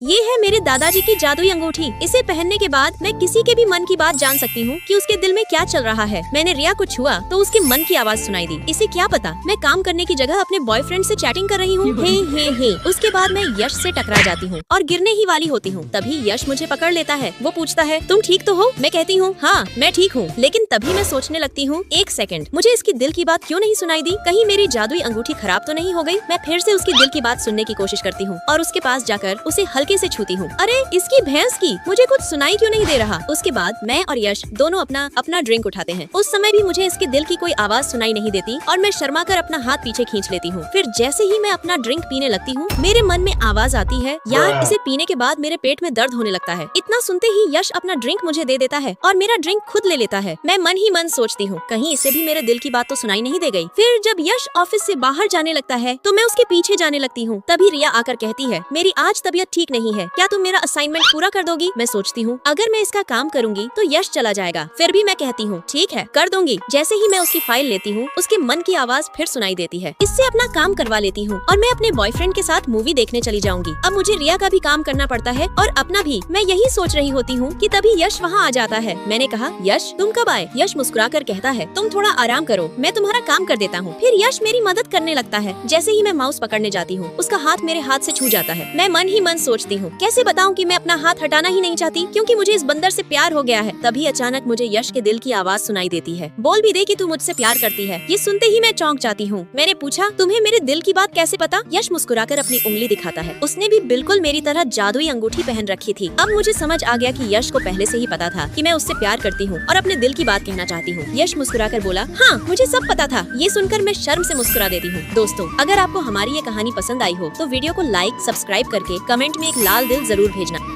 ये है मेरे दादाजी की जादुई अंगूठी। इसे पहनने के बाद मैं किसी के भी मन की बात जान सकती हूँ कि उसके दिल में क्या चल रहा है। मैंने रिया को छुआ तो उसके मन की आवाज सुनाई दी। इसे क्या पता मैं काम करने की जगह अपने बॉयफ्रेंड से चैटिंग कर रही हूँ। हे। उसके बाद मैं यश से टकरा जाती हूँ और गिरने ही वाली होती हूँ। तभी यश मुझे पकड़ लेता है। वो पूछता है, तुम ठीक तो हो? मैं कहती हूँ, हाँ मैं ठीक हूँ। लेकिन तभी मैं सोचने लगती हूँ, एक सेकंड, मुझे इसकी दिल की बात क्यों नहीं सुनाई दी? कहीं मेरी जादुई अंगूठी खराब तो नहीं हो गई? मैं फिर से उसकी दिल की बात सुनने की कोशिश करती हूँ और उसके पास जाकर उसे हल्के से छूती हूँ। अरे इसकी भैंस की, मुझे कुछ सुनाई क्यों नहीं दे रहा? उसके बाद मैं और यश दोनों अपना ड्रिंक उठाते हैं। उस समय भी मुझे इसके दिल की कोई आवाज सुनाई नहीं देती और मैं शर्मा कर अपना हाथ पीछे खींच लेती हूँ। फिर जैसे ही मैं अपना ड्रिंक पीने लगती हूँ, मेरे मन में आवाज आती है, यार इसे पीने के बाद मेरे पेट में दर्द होने लगता है। इतना सुनते ही यश अपना ड्रिंक मुझे दे देता है और मेरा ड्रिंक खुद ले लेता है। मैं मन ही मन सोचती हूँ, कहीं इसे भी मेरे दिल की बात तो सुनाई नहीं दे गई। फिर जब यश ऑफिस से बाहर जाने लगता है तो मैं उसके पीछे जाने लगती हूँ। तभी रिया आकर कहती है, मेरी आज तबीयत ठीक नहीं है, क्या तुम मेरा असाइनमेंट पूरा कर दोगी? मैं सोचती हूँ अगर मैं इसका काम करूंगी तो यश चला जाएगा। फिर भी मैं कहती हूँ ठीक है कर दूंगी। जैसे ही मैं उसकी फाइल लेती हूँ, उसके मन की आवाज फिर सुनाई देती है। इससे अपना काम करवा लेती हूँ और मैं अपने बॉयफ्रेंड के साथ मूवी देखने चली जाऊंगी। अब मुझे रिया का भी काम करना पड़ता है और अपना भी। मैं यही सोच रही होती हूँ कि तभी यश वहाँ आ जाता है। मैंने कहा, यश तुम कब आए? यश मुस्कुराकर कहता है, तुम थोड़ा आराम करो, मैं तुम्हारा काम कर देता हूँ। फिर यश मेरी मदद करने लगता है। जैसे ही मैं माउस पकड़ने जाती हूँ, उसका हाथ मेरे हाथ से छू जाता है। मैं मन ही मन सोचती हूँ, कैसे बताऊँ कि मैं अपना हाथ हटाना ही नहीं चाहती, क्योंकि मुझे इस बंदर से प्यार हो गया है। तभी अचानक मुझे यश के दिल की आवाज सुनाई देती है, बोल भी दे कि तू मुझसे प्यार करती है। ये सुनते ही मैं चौंक जाती हूँ। मैंने पूछा, तुम्हें मेरे दिल की बात कैसे पता? यश मुस्कुराकर अपनी उंगली दिखाता है। उसने भी बिल्कुल मेरी तरह जादुई अंगूठी पहन रखी थी। अब मुझे समझ आ गया कि यश को पहले से ही पता था कि मैं उससे प्यार करती हूँ और अपने दिल की बात कहना चाहती हूँ। यश मुस्कुराकर बोला, हाँ मुझे सब पता था। ये सुनकर मैं शर्म से मुस्कुरा देती हूँ। दोस्तों, अगर आपको हमारी ये कहानी पसंद आई हो तो वीडियो को लाइक, सब्सक्राइब करके कमेंट में एक लाल दिल जरूर भेजना।